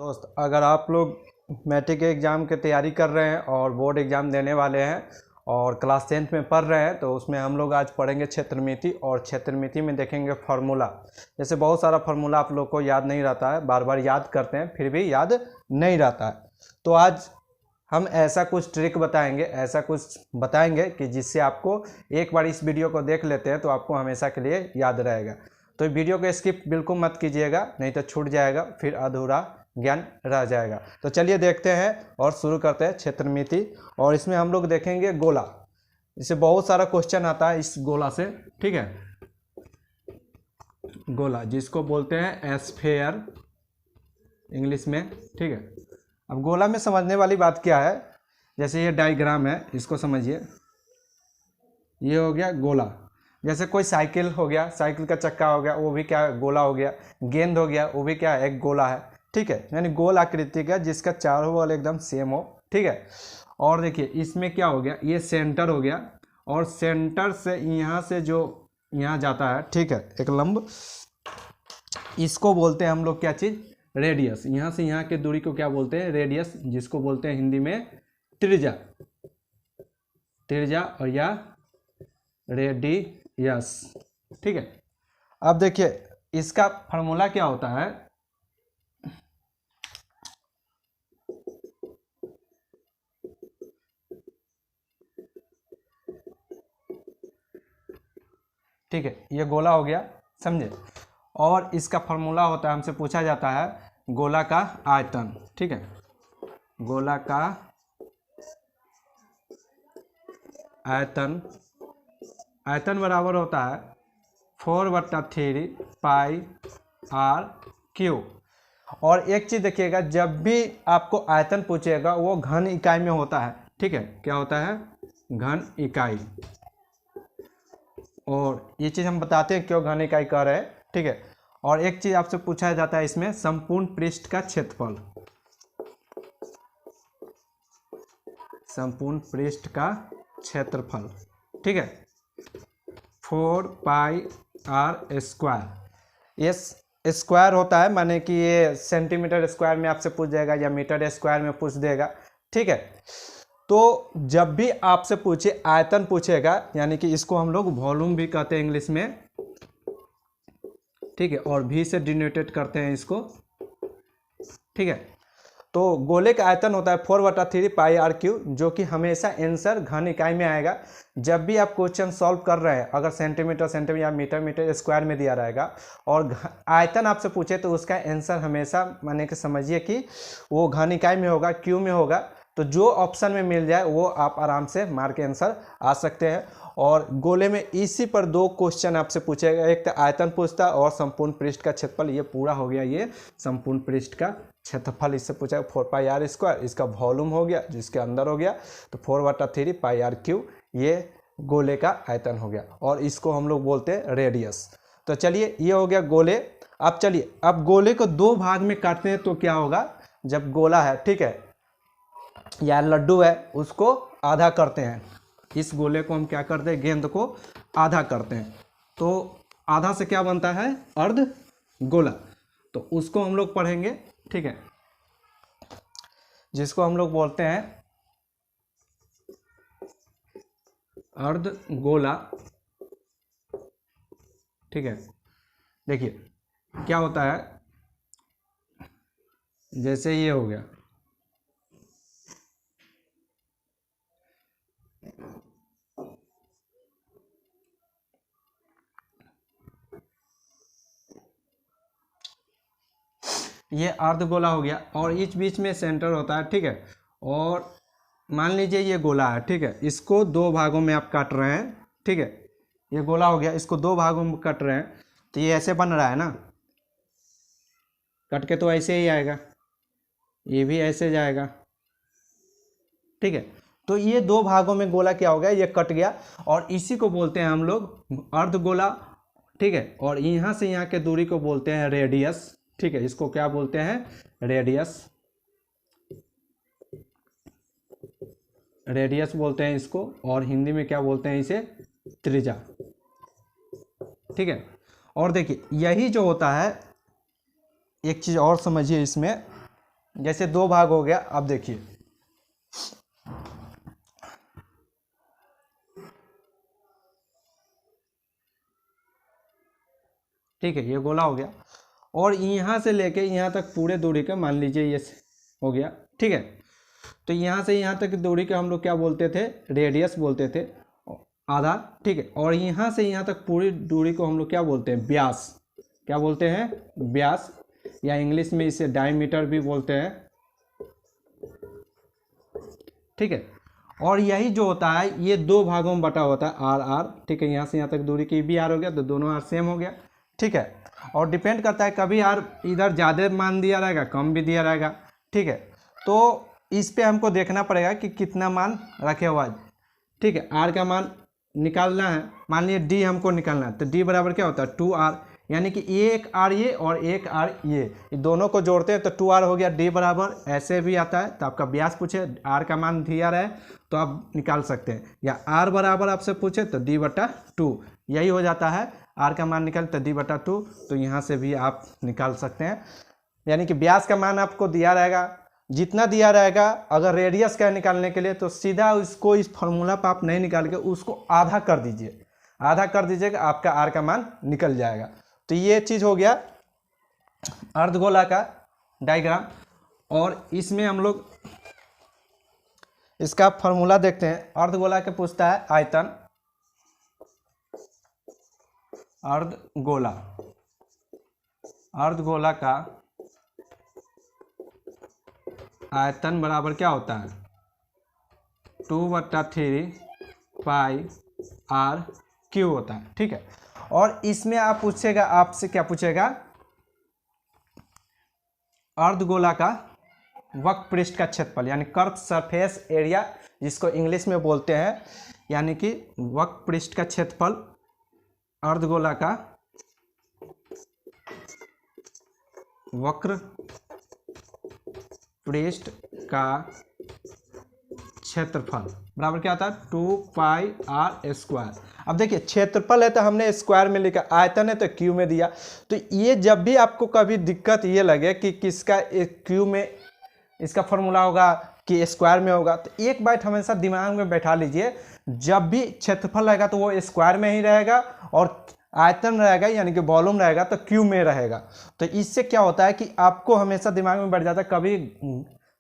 दोस्त, अगर आप लोग मैट्रिक के एग्ज़ाम की तैयारी कर रहे हैं और बोर्ड एग्ज़ाम देने वाले हैं और क्लास 10th में पढ़ रहे हैं तो उसमें हम लोग आज पढ़ेंगे क्षेत्रमिति। और क्षेत्रमिति में देखेंगे फार्मूला। जैसे बहुत सारा फार्मूला आप लोग को याद नहीं रहता है, बार बार याद करते हैं फिर भी याद नहीं रहता है। तो आज हम ऐसा कुछ ट्रिक बताएंगे, ऐसा कुछ बताएंगे कि जिससे आपको एक बार इस वीडियो को देख लेते हैं तो आपको हमेशा के लिए याद रहेगा। तो वीडियो को स्किप बिल्कुल मत कीजिएगा, नहीं तो छूट जाएगा, फिर अधूरा ज्ञान रह जाएगा। तो चलिए देखते हैं और शुरू करते हैं क्षेत्रमिति। और इसमें हम लोग देखेंगे गोला। इससे बहुत सारा क्वेश्चन आता है इस गोला से, ठीक है। गोला जिसको बोलते हैं स्फेयर इंग्लिश में, ठीक है। अब गोला में समझने वाली बात क्या है, जैसे ये डायग्राम है, इसको समझिए। ये हो गया गोला। जैसे कोई साइकिल हो गया, साइकिल का चक्का हो गया, वो भी क्या गोला हो गया। गेंद हो गया, वो भी क्या एक गोला है, ठीक है। यानी गोल आकृति का जिसका चारों वाल एकदम सेम हो, ठीक है। और देखिए इसमें क्या हो गया, ये सेंटर हो गया और सेंटर से यहाँ से जो यहाँ जाता है, ठीक है, एक लंब, इसको बोलते हैं हम लोग क्या चीज़, रेडियस। यहाँ से यहाँ की दूरी को क्या बोलते हैं, रेडियस, जिसको बोलते हैं हिंदी में त्रिज्या। त्रिज्या और या रेडियस, ठीक है। अब देखिए इसका फार्मूला क्या होता है। ठीक है, ये गोला हो गया, समझे। और इसका फार्मूला होता है, हमसे पूछा जाता है गोला का आयतन, ठीक है। गोला का आयतन, आयतन बराबर होता है 4/3 पाई आर क्यू। और एक चीज़ देखिएगा, जब भी आपको आयतन पूछेगा वो घन इकाई में होता है, ठीक है। क्या होता है, घन इकाई। और ये चीज़ हम बताते हैं क्यों घन इकाई कह रहे हैं, ठीक है। और एक चीज़ आपसे पूछा जाता है इसमें, संपूर्ण पृष्ठ का क्षेत्रफल। संपूर्ण पृष्ठ का क्षेत्रफल, ठीक है, 4 पाई आर स्क्वायर। ये स्क्वायर होता है, माने कि ये सेंटीमीटर स्क्वायर में आपसे पूछ जाएगा या मीटर स्क्वायर में पूछ देगा, ठीक है। तो जब भी आपसे पूछे आयतन पूछेगा, यानी कि इसको हम लोग वॉल्यूम भी कहते हैं इंग्लिश में, ठीक है। और भी से डिनोटेट करते हैं इसको, ठीक है। तो गोले का आयतन होता है 4/3 पाई आर क्यू, जो कि हमेशा आंसर घन इकाई में आएगा। जब भी आप क्वेश्चन सॉल्व कर रहे हैं, अगर सेंटीमीटर या मीटर स्क्वायर में दिया रहेगा और आयतन आपसे पूछे तो उसका आंसर हमेशा माने कि समझिए कि वो घन इकाई में होगा, क्यू में होगा। तो जो ऑप्शन में मिल जाए वो आप आराम से मार के आंसर आ सकते हैं। और गोले में इसी पर 2 क्वेश्चन आपसे पूछेगा, एक तो आयतन पूछता और संपूर्ण पृष्ठ का क्षेत्रफल। ये पूरा हो गया, ये संपूर्ण पृष्ठ का क्षेत्रफल इससे पूछा 4 पाई आर स्क्वायर। इसका वॉल्यूम हो गया, जिसके अंदर हो गया, तो 4/3 पाई आर क्यू, ये गोले का आयतन हो गया। और इसको हम लोग बोलते हैं रेडियस। तो चलिए ये हो गया गोले। अब चलिए, अब गोले को 2 भाग में काटते हैं तो क्या होगा, जब गोला है, ठीक है, या लड्डू है, उसको आधा करते हैं। इस गोले को हम क्या करते हैं, गेंद को आधा करते हैं, तो आधा से क्या बनता है, अर्ध गोला। तो उसको हम लोग पढ़ेंगे, ठीक है, जिसको हम लोग बोलते हैं अर्ध गोला, ठीक है। देखिए क्या होता है, जैसे ये हो गया, ये अर्ध गोला हो गया और इस बीच में सेंटर होता है, ठीक है। और मान लीजिए ये गोला है, ठीक है, इसको 2 भागों में आप काट रहे हैं, ठीक है। ये गोला हो गया, इसको 2 भागों में काट रहे हैं, तो ये ऐसे बन रहा है ना, कट के तो ऐसे ही आएगा, ये भी ऐसे जाएगा, ठीक है। तो ये 2 भागों में गोला क्या हो गया, ये कट गया। और इसी को बोलते हैं हम लोग अर्ध गोला, ठीक है। और यहाँ से यहाँ के दूरी को बोलते हैं रेडियस, ठीक है। इसको क्या बोलते हैं, रेडियस। रेडियस बोलते हैं इसको, और हिंदी में क्या बोलते हैं इसे, त्रिज्या, ठीक है। और देखिए यही जो होता है, एक चीज़ और समझिए इसमें, जैसे दो भाग हो गया। अब देखिए ठीक है, ये गोला हो गया और यहाँ से लेके यहाँ तक पूरे दूरी का मान लीजिए ये हो गया। ठीक है, तो यहाँ से यहाँ तक की दूरी का हम लोग क्या बोलते थे, रेडियस बोलते थे, आधा। ठीक है, और यहाँ से यहाँ तक पूरी दूरी को हम लोग क्या बोलते हैं, व्यास। क्या बोलते हैं, व्यास, या इंग्लिश में इसे डायमीटर भी बोलते हैं। ठीक है, और यही जो होता है ये दो भागों में बटा होता है, आर आर। ठीक है, यहाँ से यहाँ तक दूरी की भी आर हो गया, तो दोनों आर सेम हो गया। ठीक है, और डिपेंड करता है, कभी आर इधर ज़्यादा मान दिया रहेगा, कम भी दिया रहेगा। ठीक है, तो इस पे हमको देखना पड़ेगा कि कितना मान रखे हुआ है। ठीक है, आर का मान निकालना है, मान लीजिए डी हमको निकालना है, तो डी बराबर क्या होता है, 2r, यानी कि एक आर ये और एक आर ये दोनों को जोड़ते हैं तो 2r हो गया। डी बराबर ऐसे भी आता है, तो आपका व्यास पूछे आर का मान दिया रहे तो आप निकाल सकते हैं, या आर बराबर आपसे पूछे तो d/2 यही हो जाता है। आर का मान निकाल तो d/2, तो यहाँ से भी आप निकाल सकते हैं। यानी कि व्यास का मान आपको दिया रहेगा, जितना दिया रहेगा, अगर रेडियस का निकालने के लिए तो सीधा उसको इस फॉर्मूला पर आप नहीं निकाल के उसको आधा कर दीजिए, आधा कर दीजिएगा, आपका आर का मान निकल जाएगा। तो ये चीज़ हो गया अर्धगोला का डायग्राम। और इसमें हम लोग इसका फॉर्मूला देखते हैं। अर्धगोला के पूछता है आयतन, अर्धगोला, अर्धगोला का आयतन बराबर क्या होता है, 2/3 पाई आर क्यू होता है। ठीक है, और इसमें आप पूछेगा, आपसे क्या पूछेगा, अर्धगोला का वक्र पृष्ठ का क्षेत्रफल, यानी कर्व सरफेस एरिया जिसको इंग्लिश में बोलते हैं, यानी कि वक्र पृष्ठ का क्षेत्रफल, अर्धगोला का वक्र पृष्ठ का क्षेत्रफल बराबर क्या होता है, 2πr²। अब देखिए क्षेत्रफल है तो हमने स्क्वायर में लिखा, आयतन है तो क्यू में दिया। तो ये जब भी आपको कभी दिक्कत ये लगे कि किसका क्यू में इसका फॉर्मूला होगा कि स्क्वायर में होगा, तो एक बात हमेशा दिमाग में बैठा लीजिए, जब भी क्षेत्रफल रहेगा तो वो स्क्वायर में ही रहेगा, और आयतन रहेगा यानी कि वॉल्यूम रहेगा तो क्यू में रहेगा। तो इससे क्या होता है कि आपको हमेशा दिमाग में बैठ जाता है, कभी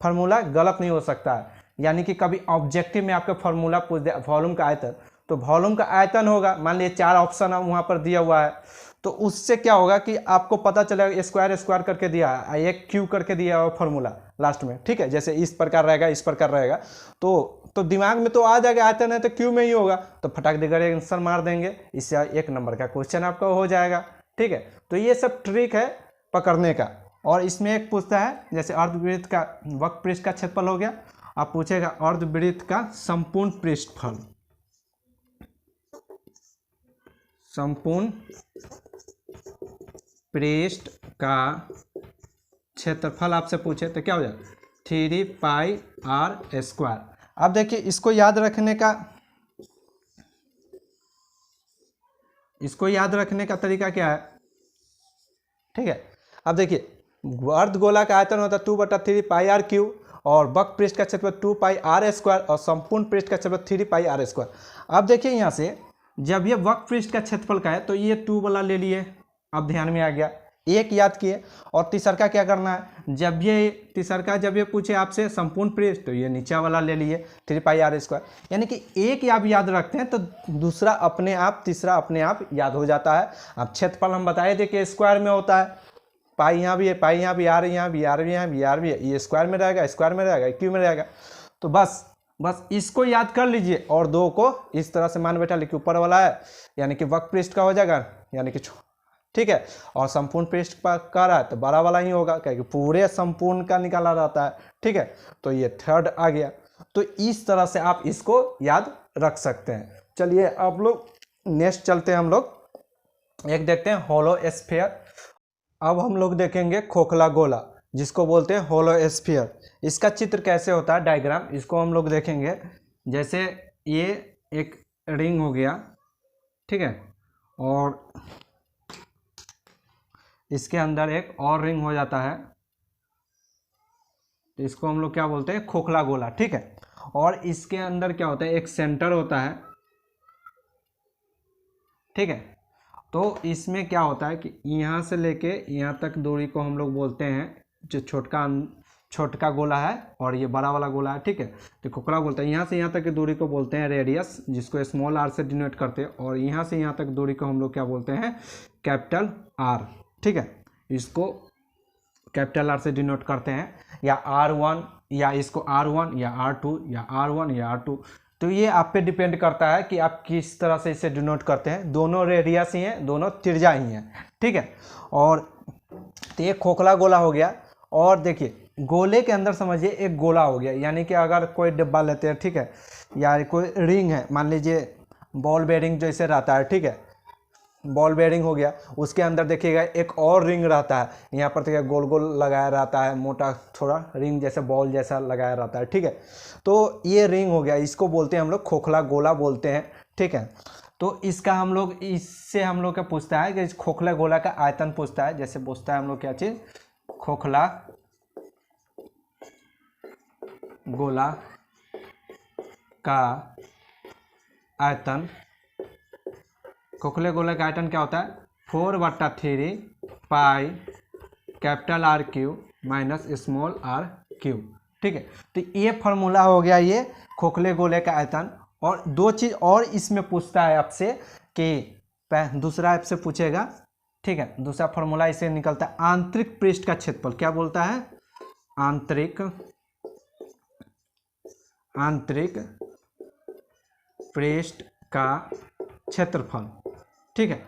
फार्मूला गलत नहीं हो सकता है। यानी कि कभी ऑब्जेक्टिव में आपका फार्मूला पूछ दे वॉल्यूम का आयतन, तो वॉल्यूम का आयतन होगा, मान लीजिए 4 ऑप्शन वहाँ पर दिया हुआ है, तो उससे क्या होगा कि आपको पता चलेगा स्क्वायर स्क्वायर करके दिया है, एक क्यू करके दिया हुआ फार्मूला लास्ट में। ठीक है, जैसे इस प्रकार रहेगा, इस प्रकार रहेगा, तो दिमाग में तो आ जाएगा, आयतन है तो क्यू में ही होगा, तो फटाक देकर आंसर मार देंगे, इससे 1 नंबर का क्वेश्चन आपका हो जाएगा। ठीक है, तो ये सब ट्रिक है पकड़ने का। और इसमें एक पूछता है, जैसे अर्धवृत्त का वक्र पृष्ठ का क्षेत्रफल हो गया, आप पूछेगा अर्धवृत्त का संपूर्ण पृष्ठफल, संपूर्ण पृष्ठ का क्षेत्रफल आपसे पूछे तो क्या हो जाएगा, 3πr²। अब देखिए इसको याद रखने का, तरीका क्या है। ठीक है, अब देखिए अर्धगोला का आयतन होता है 2/3 πr³ और वक्र पृष्ठ का क्षेत्रफल 2πr² और संपूर्ण पृष्ठ का क्षेत्रफल 3πr²। अब देखिए यहाँ से जब ये वक्र पृष्ठ का क्षेत्रफल का है तो ये 2 वाला ले लिए, अब ध्यान में आ गया, एक याद किए। और तीसरा क्या करना है, जब ये पूछे आपसे संपूर्ण पृष्ठ तो ये नीचा वाला ले लिए 3πr²। यानी कि एक आप याद रखते हैं तो दूसरा अपने आप, तीसरा अपने आप याद हो जाता है। अब क्षेत्रफल हम बताए थे कि स्क्वायर में होता है, पाई यहाँ भी है, पाई यहाँ भी, आर यहाँ भी, आर भी यहाँ भी, आर भी है, ये स्क्वायर में रहेगा, स्क्वायर में रहेगा, क्यू में रहेगा। तो बस इसको याद कर लीजिए और 2 को इस तरह से मान बैठा लिखिए, ऊपर वाला है यानी कि वक्र पृष्ठ का हो जाएगा, यानी कि ठीक है, और संपूर्ण पृष्ठ का रहा है तो बड़ा वाला ही होगा, क्योंकि पूरे संपूर्ण का निकाला रहता है। ठीक है, तो ये थर्ड आ गया। तो इस तरह से आप इसको याद रख सकते हैं। चलिए अब लोग नेक्स्ट चलते हैं, हम लोग एक देखते हैं होलो स्फीयर। अब हम लोग देखेंगे खोखला गोला, जिसको बोलते हैं होलो स्फीयर। इसका चित्र कैसे होता है, डायग्राम, इसको हम लोग देखेंगे। जैसे ये एक रिंग हो गया, ठीक है, और इसके अंदर एक और रिंग हो जाता है, तो इसको हम लोग क्या बोलते हैं, खोखला गोला। ठीक है, और इसके अंदर क्या होता है, एक सेंटर होता है। ठीक है, तो इसमें क्या होता है कि यहाँ से लेके यहाँ तक दूरी को हम लोग बोलते हैं, जो छोटका गोला है और ये बड़ा वाला गोला है। ठीक है, तो खोखला बोलते हैं। यहाँ से यहाँ तक की दूरी को बोलते हैं रेडियस, जिसको स्मॉल आर से डिनोट करते हैं। और यहाँ से यहाँ तक दूरी को हम लोग क्या बोलते हैं, कैपिटल आर। ठीक है, इसको कैपिटल आर से डिनोट करते हैं, या R1, या इसको R1 या R2 या R1 या R2। तो ये आप पे डिपेंड करता है कि आप किस तरह से इसे डिनोट करते हैं। दोनों रेडियस ही हैं, दोनों त्रिज्या ही हैं। ठीक है, और तो ये खोखला गोला हो गया। और देखिए गोले के अंदर समझिए एक गोला हो गया, यानी कि अगर कोई डिब्बा लेते हैं, ठीक है, या कोई रिंग है, मान लीजिए बॉल बेयरिंग जैसे रहता है। ठीक है, बॉल बेयरिंग हो गया, उसके अंदर देखिएगा एक और रिंग रहता है, यहाँ पर देखिए गोल गोल लगाया रहता है, मोटा थोड़ा रिंग जैसे बॉल जैसा लगाया रहता है। ठीक है, तो ये रिंग हो गया, इसको बोलते हैं हम लोग खोखला गोला बोलते हैं। ठीक है, तो इसका हम लोग, इससे हम लोग क्या पूछता है कि इस खोखला गोला का आयतन पूछता है। जैसे पूछता है हम लोग क्या चीज़, खोखला गोला का आयतन। खोखले गोले का आयतन क्या होता है, 4/3 pi capital R cube minus small r cube. ठीक है, तो ये फार्मूला हो गया ये खोखले गोले का आयतन। और दो चीज़ और इसमें पूछता है आपसे कि दूसरा आपसे पूछेगा। ठीक है, दूसरा फार्मूला इसे निकलता है आंतरिक पृष्ठ का क्षेत्रफल। क्या बोलता है, आंतरिक पृष्ठ का क्षेत्रफल। ठीक है,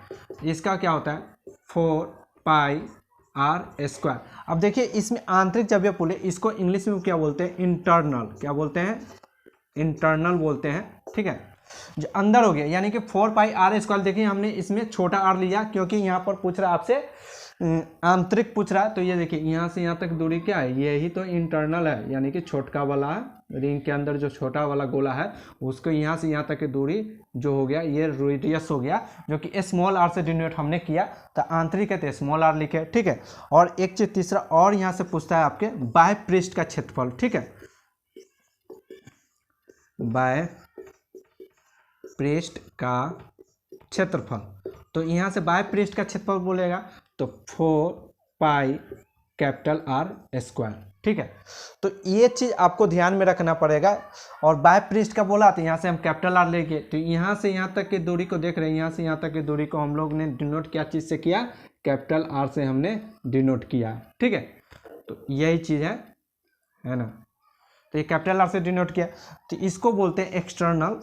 इसका क्या होता है, 4πr²। अब देखिए इसमें आंतरिक जब ये बोले, इसको इंग्लिश में क्या बोलते हैं, इंटरनल। क्या बोलते हैं, इंटरनल बोलते हैं। ठीक है, जो अंदर हो गया, यानी कि 4πr²। देखिए हमने इसमें छोटा आर लिया क्योंकि यहाँ पर पूछ रहा है आपसे आंतरिक पूछ रहा है। तो ये देखिए यहाँ से यहाँ तक दूरी क्या है, ये ही तो इंटरनल है, यानी कि छोटका वाला रिंग के अंदर जो छोटा वाला गोला है, उसको यहाँ से यहाँ तक की दूरी जो हो गया, ये रेडियस हो गया, जो कि स्मॉल आर से डिनोट हमने किया। तो आंतरिक है तो स्मॉल आर लिखे। ठीक है, और एक चीज तीसरा और यहाँ से पूछता है आपके बाह्य पृष्ठ का क्षेत्रफल। ठीक है, बाह्य पृष्ठ का क्षेत्रफल। तो यहाँ से बाह्य पृष्ठ का क्षेत्रफल बोलेगा तो 4πR²। ठीक है, तो ये चीज़ आपको ध्यान में रखना पड़ेगा। और बाह्य पृष्ठ का बोला तो यहाँ से हम कैपिटल आर लेंगे, तो यहाँ से यहाँ तक की दूरी को देख रहे हैं, यहाँ से यहाँ तक की दूरी को हम लोग ने डिनोट क्या चीज़ से किया, कैपिटल आर से हमने डिनोट किया। ठीक है, तो यही चीज़ है ना। तो ये कैपिटल आर से डिनोट किया, तो इसको बोलते हैं एक्सटर्नल।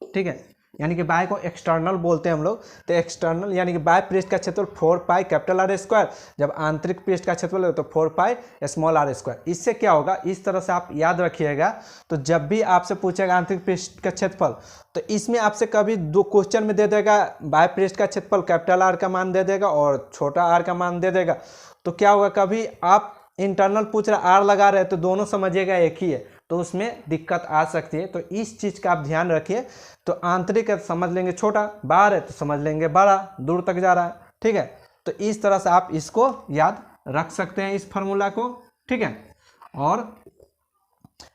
ठीक है, यानी कि बाह्य को एक्सटर्नल बोलते हैं हम लोग। तो एक्सटर्नल यानी कि बाह्य पृष्ठ का क्षेत्रफल 4π कैपिटल R²। जब आंतरिक पृष्ठ का क्षेत्रफल है तो 4π स्मॉल R²। इससे क्या होगा, इस तरह से आप याद रखिएगा। तो जब भी आपसे पूछेगा आंतरिक पृष्ठ का क्षेत्रफल, तो इसमें आपसे कभी दो क्वेश्चन में दे देगा बाह्य पृष्ठ का क्षेत्रफल कैपिटल आर का मान दे देगा और छोटा आर का मान दे देगा। तो क्या होगा, कभी आप इंटरनल पूछ रहा आर लगा रहे तो दोनों समझिएगा एक ही है, तो उसमें दिक्कत आ सकती है। तो इस चीज़ का आप ध्यान रखिए। तो आंतरिक है तो समझ लेंगे छोटा, बाहर है तो समझ लेंगे बड़ा, दूर तक जा रहा है। ठीक है, तो इस तरह से आप इसको याद रख सकते हैं, इस फार्मूला को। ठीक है, और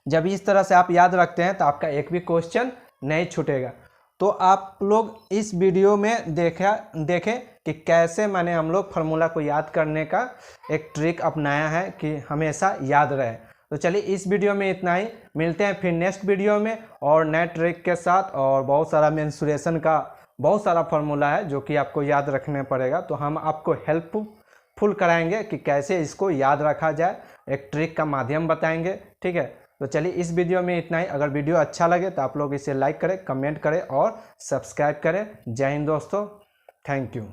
जब इस तरह से आप याद रखते हैं तो आपका एक भी क्वेश्चन नहीं छूटेगा। तो आप लोग इस वीडियो में देखें कि कैसे मैंने हम लोग फार्मूला को याद करने का एक ट्रिक अपनाया है कि हमेशा याद रहे। तो चलिए इस वीडियो में इतना ही, मिलते हैं फिर नेक्स्ट वीडियो में और नए ट्रिक के साथ। और बहुत सारा मेंसुरेशन का बहुत सारा फार्मूला है जो कि आपको याद रखने पड़ेगा, तो हम आपको हेल्पफुल कराएंगे कि कैसे इसको याद रखा जाए, एक ट्रिक का माध्यम बताएंगे। ठीक है, तो चलिए इस वीडियो में इतना ही। अगर वीडियो अच्छा लगे तो आप लोग इसे लाइक करें, कमेंट करें और सब्सक्राइब करें। जय हिंद दोस्तों, थैंक यू।